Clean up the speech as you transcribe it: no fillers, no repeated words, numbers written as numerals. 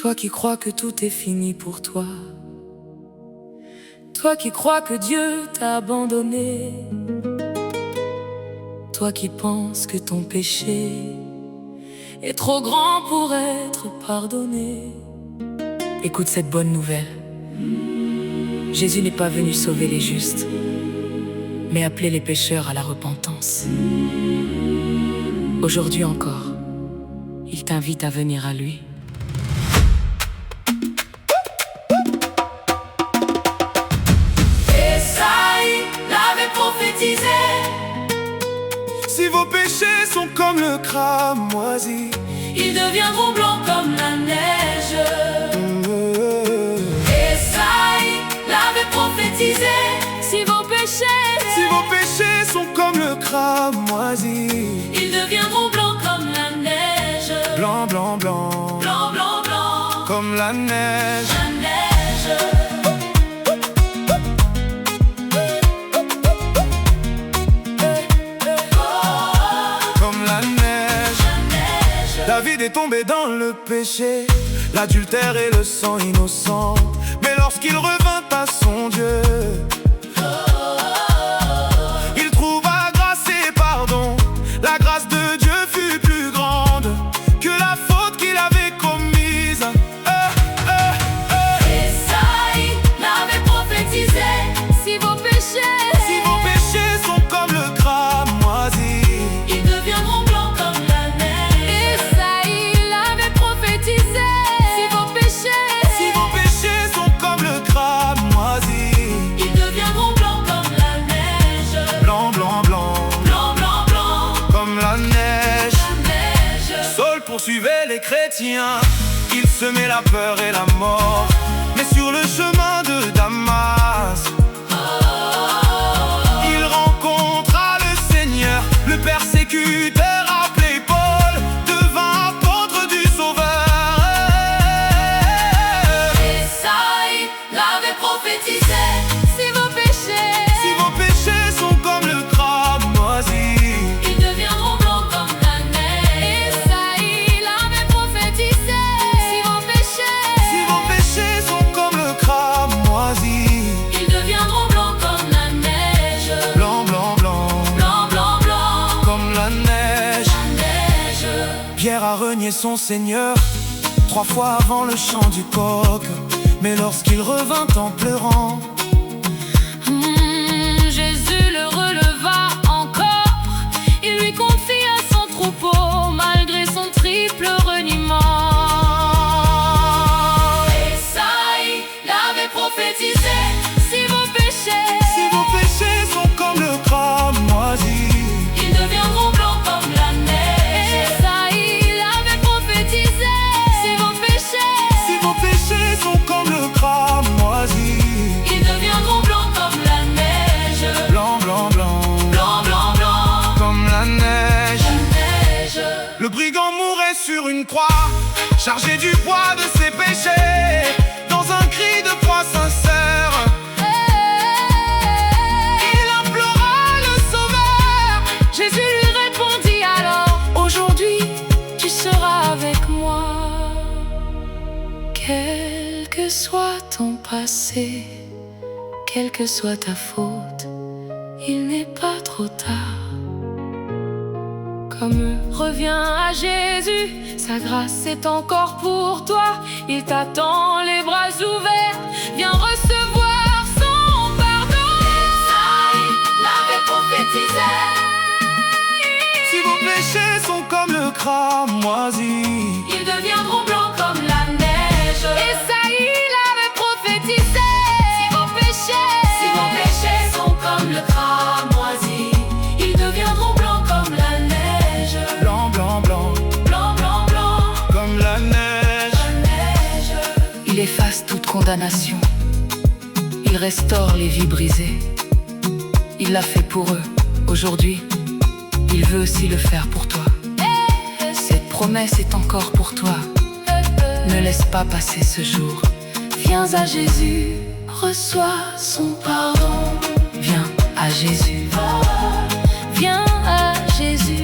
Toi qui crois que tout est fini pour toi, toi qui crois que Dieu t'a abandonné, toi qui penses que ton péché est trop grand pour être pardonné. Écoute cette bonne nouvelle. Jésus n'est pas venu sauver les justes, mais appeler les pécheurs à la repentance. Aujourd'hui encore, il t'invite à venir à lui. Esaïe l'avait prophétisé. Si vos péchés sont comme le cramoisi, Ils deviendront blancs comme la neige. Esaïe l'avait prophétisé. Si vos péchés sont comme le cramoisi, Ils deviendront blancs comme la neige. blanc, blanc, blanc, Blanc, blanc, blanc, comme la neige. la neige. Comme la neige. La neige. David est tombé dans le péché, l'adultère et le sang innocent. Mais lorsqu'il revint à son Dieu, il trouva grâce et pardon. La grâce de Dieu fut plus grande que la faute qu'il avait commise. Esaïe l'avait prophétisé. Si vos péchés sont comme le cramoisi, Ils deviendront blancs comme la neige. Esaïe l'avait prophétisé. si vos péchés sont comme le cramoisi, Ils deviendront blancs comme la neige. blanc, blanc, blanc, Blanc, blanc, blanc, comme la neige. la neige. Saul poursuivait les chrétiens, il semait la peur et la mort. Mais sur le chemin de Damas, il rencontra le Seigneur. Le persécuteur appelé Paul devint apôtre du Sauveur. Esaïe l'avait prophétisé. Si vos péchés sont comme le cramoisi, Ils deviendront blancs comme la neige. Esaïe l'avait prophétisé. si vos péchés sont comme le cramoisi, Ils deviendront blancs comme la neige. blanc, blanc, blanc, Blanc, blanc, blanc, comme la neige. la neige. Pierre a renié son Seigneur 3 fois avant le chant du coq. Mais lorsqu'il revint en pleurant, Jésus le releva encore. Il lui confia son troupeau malgré son triple reniement. Esaïe l'avait prophétisé. Si vos péchés sont comme le cramoisi, Ils deviendront blancs comme la neige. Esaïe l'avait prophétisé. Si vos péchés sont comme le cramoisi, Ils deviendront blancs comme la neige. blanc, blanc, blanc, Blanc, blanc, blanc, comme la neige. la neige. Le brigand mourait sur une croix, chargé du poids de ses péchés. Dans un cri de foi sincère, il implora le Sauveur. Jésus lui répondit alors: aujourd'hui, tu seras avec moi. Quel que soit ton passé, quelle que soit ta faute, il n'est pas trop tard. Comme reviens à Jésus, sa grâce est encore pour toi. Il t'attend les bras ouverts, viens recevoir son pardon. Esaïe l'avait prophétisé. Si vos péchés sont comme le cramoisi, Ils deviendront blancs comme la neige. Esaïe l'avait prophétisé. Si vos péchés sont comme le cramoisi, ils deviendront blancs comme la neige. blanc, blanc, blanc, Blanc, blanc, blanc, comme la neige. la neige. Il efface toute condamnation. Il restaure les vies brisées. Il l'a fait pour eux. Aujourd'hui, il veut aussi le faire pour toi. Cette promesse est encore pour toi. Ne laisse pas passer ce jour. Viens à Jésus, reçois son pardon. Viens à Jésus. Viens à Jésus.